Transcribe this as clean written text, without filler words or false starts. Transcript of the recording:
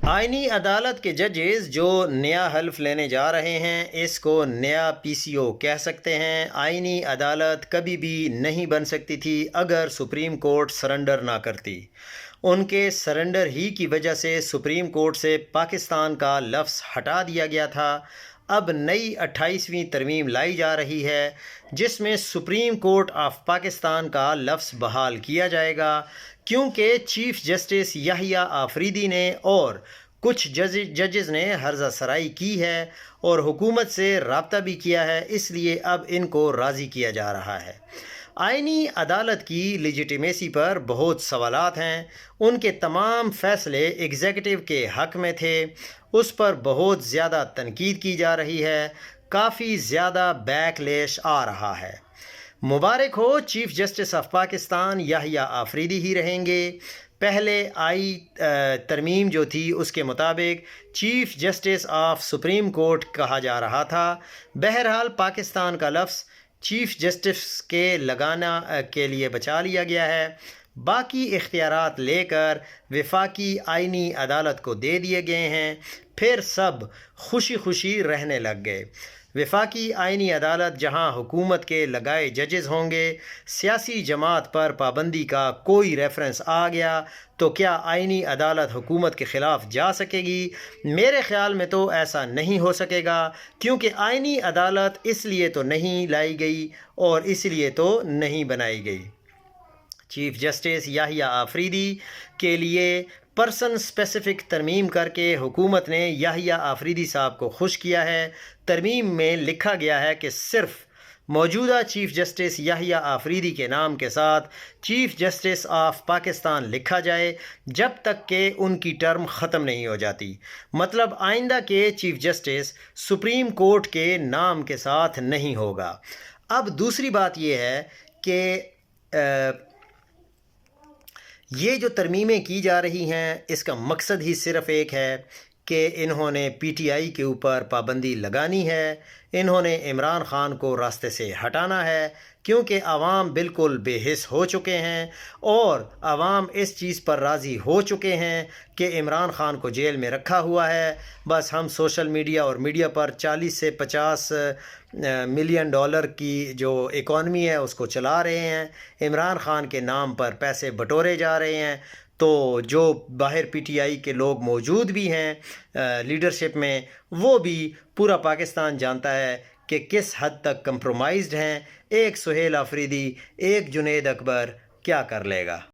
آئینی عدالت کے ججز جو نیا حلف لینے جا رہے ہیں اس کو نیا پی سی او کہہ سکتے ہیں۔ آئینی عدالت کبھی بھی نہیں بن سکتی تھی اگر سپریم کورٹ سرنڈر نہ کرتی۔ ان کے سرنڈر ہی کی وجہ سے سپریم کورٹ سے پاکستان کا لفظ ہٹا دیا گیا تھا۔ اب نئی 28ویں ترمیم لائی جا رہی ہے جس میں سپریم کورٹ آف پاکستان کا لفظ بحال کیا جائے گا، کیونکہ چیف جسٹس یحییٰ آفریدی نے اور کچھ ججز نے ہرزہ سرائی کی ہے اور حکومت سے رابطہ بھی کیا ہے، اس لیے اب ان کو راضی کیا جا رہا ہے۔ آئینی عدالت کی لیجیٹیمیسی پر بہت سوالات ہیں۔ ان کے تمام فیصلے ایگزیکٹو کے حق میں تھے، اس پر بہت زیادہ تنقید کی جا رہی ہے، کافی زیادہ بیک لیش آ رہا ہے۔ مبارک ہو، چیف جسٹس آف پاکستان یحییٰ آفریدی ہی رہیں گے۔ پہلے آئی ترمیم جو تھی اس کے مطابق chief justice of supreme court کہا جا رہا تھا۔ بہرحال پاکستان کا لفظ چیف جسٹس کے لگانا کے لیے بچا لیا گیا ہے، باقی اختیارات لے کر وفاقی آئینی عدالت کو دے دیے گئے ہیں، پھر سب خوشی خوشی رہنے لگ گئے۔ وفاقی آئینی عدالت جہاں حکومت کے لگائے ججز ہوں گے، سیاسی جماعت پر پابندی کا کوئی ریفرنس آ گیا تو کیا آئینی عدالت حکومت کے خلاف جا سکے گی؟ میرے خیال میں تو ایسا نہیں ہو سکے گا، کیونکہ آئینی عدالت اس لیے تو نہیں لائی گئی اور اس لیے تو نہیں بنائی گئی۔ چیف جسٹس یحییٰ آفریدی کے لیے پرسن اسپیسیفک ترمیم کر کے حکومت نے یحییٰ آفریدی صاحب کو خوش کیا ہے۔ ترمیم میں لکھا گیا ہے کہ صرف موجودہ چیف جسٹس یحییٰ آفریدی کے نام کے ساتھ چیف جسٹس آف پاکستان لکھا جائے جب تک کہ ان کی ٹرم ختم نہیں ہو جاتی۔ مطلب آئندہ کے چیف جسٹس سپریم کورٹ کے نام کے ساتھ نہیں ہوگا۔ اب دوسری بات یہ ہے کہ یہ جو ترمیمیں کی جا رہی ہیں اس کا مقصد ہی صرف ایک ہے کہ انہوں نے پی ٹی آئی کے اوپر پابندی لگانی ہے، انہوں نے عمران خان کو راستے سے ہٹانا ہے، کیونکہ عوام بالکل بے حس ہو چکے ہیں اور عوام اس چیز پر راضی ہو چکے ہیں کہ عمران خان کو جیل میں رکھا ہوا ہے۔ بس ہم سوشل میڈیا اور میڈیا پر 40 سے 50 ملین ڈالر کی جو اکانومی ہے اس کو چلا رہے ہیں، عمران خان کے نام پر پیسے بٹورے جا رہے ہیں۔ تو جو باہر پی ٹی آئی کے لوگ موجود بھی ہیں لیڈرشپ میں، وہ بھی پورا پاکستان جانتا ہے کہ کس حد تک کمپرومائزڈ ہیں۔ ایک سہیل آفریدی، ایک جنید اکبر کیا کر لے گا؟